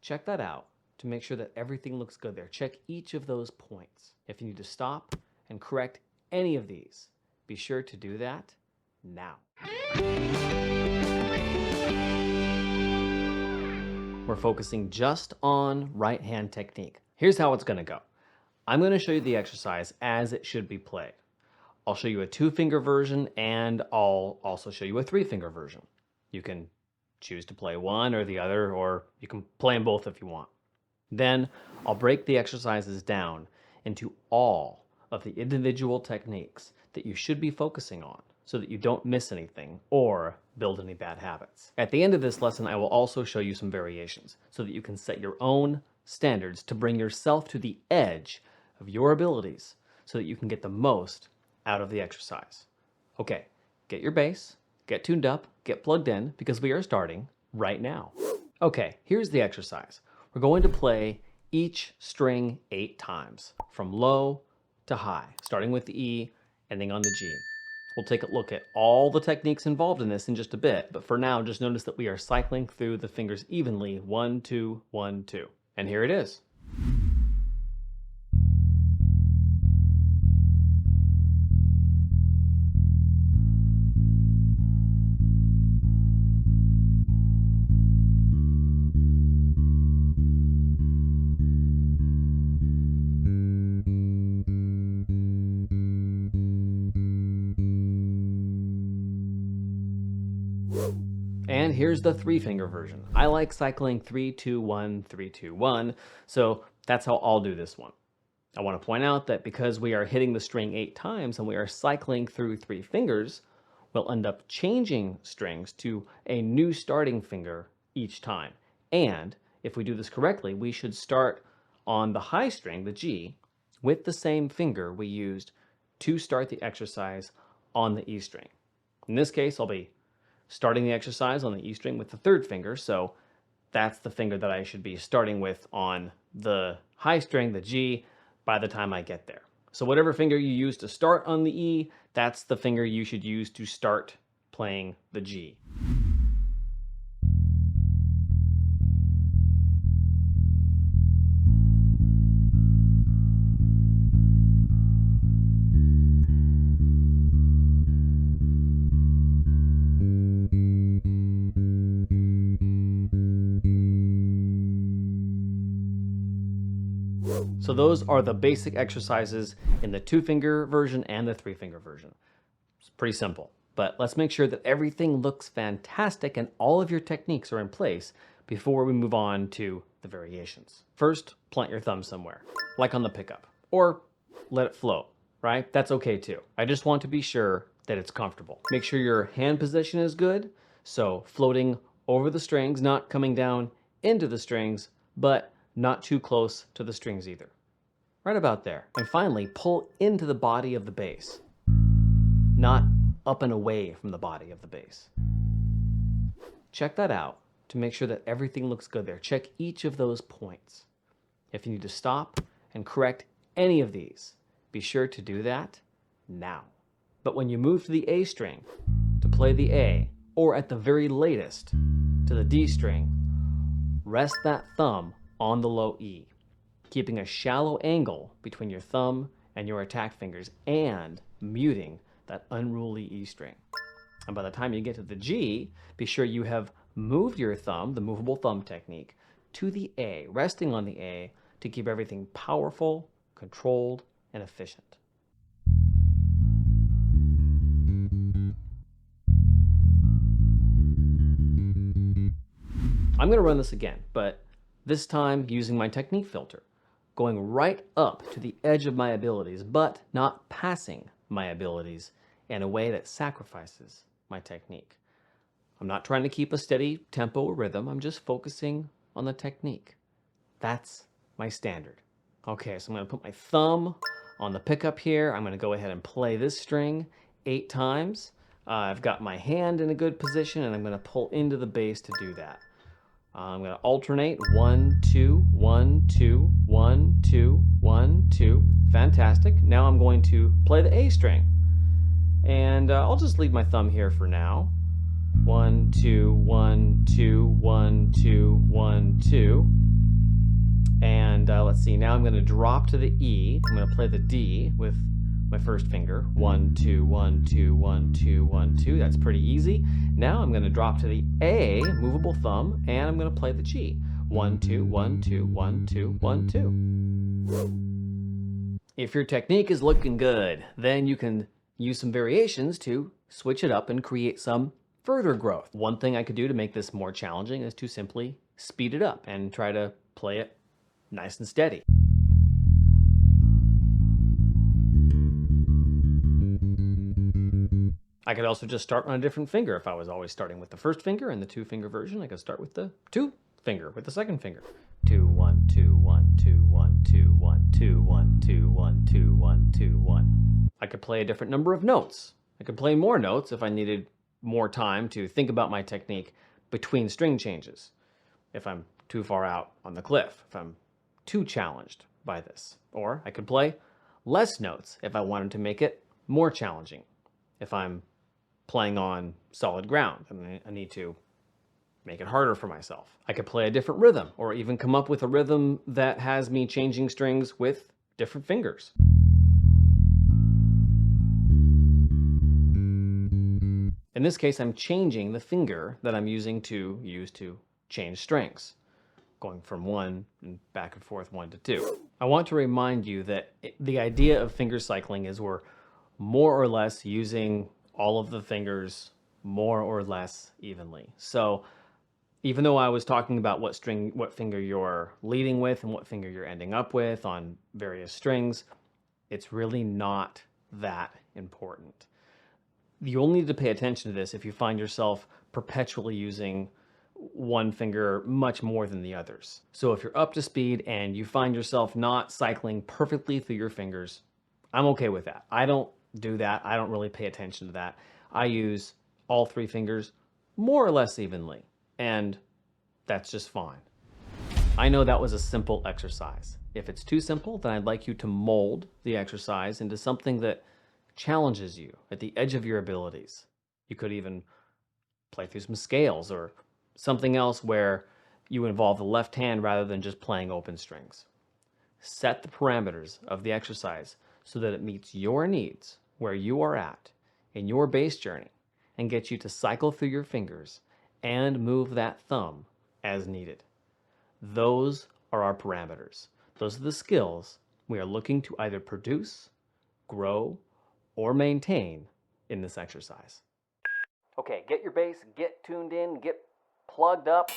Check that out to make sure that everything looks good there. Check each of those points. If you need to stop and correct any of these, be sure to do that now. We're focusing just on right hand technique. Here's how it's going to go. I'm going to show you the exercise as it should be played. I'll show you a 2-finger version and I'll also show you a 3-finger version. You can choose to play one or the other, or you can play them both if you want. Then I'll break the exercises down into all of the individual techniques that you should be focusing on so that you don't miss anything or build any bad habits. At the end of this lesson, I will also show you some variations so that you can set your own standards to bring yourself to the edge of your abilities so that you can get the most out of the exercise. Okay, get your bass, get tuned up, get plugged in, because we are starting right now. Okay, here's the exercise. We're going to play each string 8 times, from low to high, starting with the E, ending on the G. We'll take a look at all the techniques involved in this in just a bit, but for now, just notice that we are cycling through the fingers evenly, 1, 2, 1, 2. And here it is. And here's the 3-finger version. I like cycling 3, 2, 1, 3, 2, 1, so that's how I'll do this one. I want to point out that because we are hitting the string 8 times and we are cycling through 3 fingers, we'll end up changing strings to a new starting finger each time. And if we do this correctly, we should start on the high string, the G, with the same finger we used to start the exercise on the E string. In this case, I'll be starting the exercise on the E string with the 3rd finger, so that's the finger that I should be starting with on the high string, the G, by the time I get there. So whatever finger you use to start on the E, that's the finger you should use to start playing the G. So those are the basic exercises in the 2-finger version and the 3-finger version. It's pretty simple, but let's make sure that everything looks fantastic and all of your techniques are in place before we move on to the variations. First, plant your thumb somewhere, like on the pickup, or let it float, right? That's okay too. I just want to be sure that it's comfortable. Make sure your hand position is good, so floating over the strings, not coming down into the strings, but not too close to the strings either. Right about there. And finally, pull into the body of the bass, not up and away from the body of the bass. Check that out to make sure that everything looks good there. Check each of those points. If you need to stop and correct any of these, be sure to do that now. But when you move to the A string to play the A, or at the very latest to the D string, rest that thumb on the low E, keeping a shallow angle between your thumb and your attack fingers and muting that unruly E string. And by the time you get to the G, be sure you have moved your thumb, the movable thumb technique, to the A, resting on the A to keep everything powerful, controlled, and efficient. I'm going to run this again, but this time using my technique filter, going right up to the edge of my abilities, but not passing my abilities in a way that sacrifices my technique. I'm not trying to keep a steady tempo or rhythm, I'm just focusing on the technique. That's my standard. Okay, so I'm going to put my thumb on the pickup here. I'm going to go ahead and play this string 8 times. I've got my hand in a good position and I'm going to pull into the bass to do that. I'm going to alternate 1, 2, 1, 2, 1, 2, 1, 2. Fantastic. Now I'm going to play the A string. And I'll just leave my thumb here for now. 1, 2, 1, 2, 1, 2, 1, 2. And let's see, now I'm going to drop to the E. I'm going to play the D with my first finger. 1, 2, 1, 2, 1, 2, 1, 2. That's pretty easy. Now I'm going to drop to the A, movable thumb, and I'm going to play the G. 1, 2, 1, 2, 1, 2, 1, 2. If your technique is looking good, then you can use some variations to switch it up and create some further growth. One thing I could do to make this more challenging is to simply speed it up and try to play it nice and steady. I could also just start on a different finger. If I was always starting with the first finger in the 2-finger version, I could start with the 2-finger with the second finger. 2, 1, 2, 1, 2, 1, 2, 1, 2, 1, 2, 1, 2, 1, 2, 1. I could play a different number of notes. I could play more notes if I needed more time to think about my technique between string changes. If I'm too far out on the cliff, if I'm too challenged by this. Or I could play less notes if I wanted to make it more challenging. If I'm playing on solid ground and I need to make it harder for myself. I could play a different rhythm or even come up with a rhythm that has me changing strings with different fingers. In this case, I'm changing the finger that I'm using to change strings, going from 1 and back and forth 1 to 2. I want to remind you that the idea of finger cycling is we're more or less using all of the fingers more or less evenly. So even though I was talking about what finger you're leading with and what finger you're ending up with on various strings, it's really not that important. You only need to pay attention to this if you find yourself perpetually using one finger much more than the others. So if you're up to speed and you find yourself not cycling perfectly through your fingers, I'm okay with that. I don't do that. I don't really pay attention to that. I use all 3 fingers more or less evenly, and that's just fine. I know that was a simple exercise. If it's too simple, then I'd like you to mold the exercise into something that challenges you at the edge of your abilities. You could even play through some scales or something else where you involve the left hand rather than just playing open strings. Set the parameters of the exercise so that it meets your needs where you are at in your bass journey and get you to cycle through your fingers and move that thumb as needed. Those are our parameters. Those are the skills we are looking to either produce, grow, or maintain in this exercise. Okay, get your bass, get tuned in, get plugged up.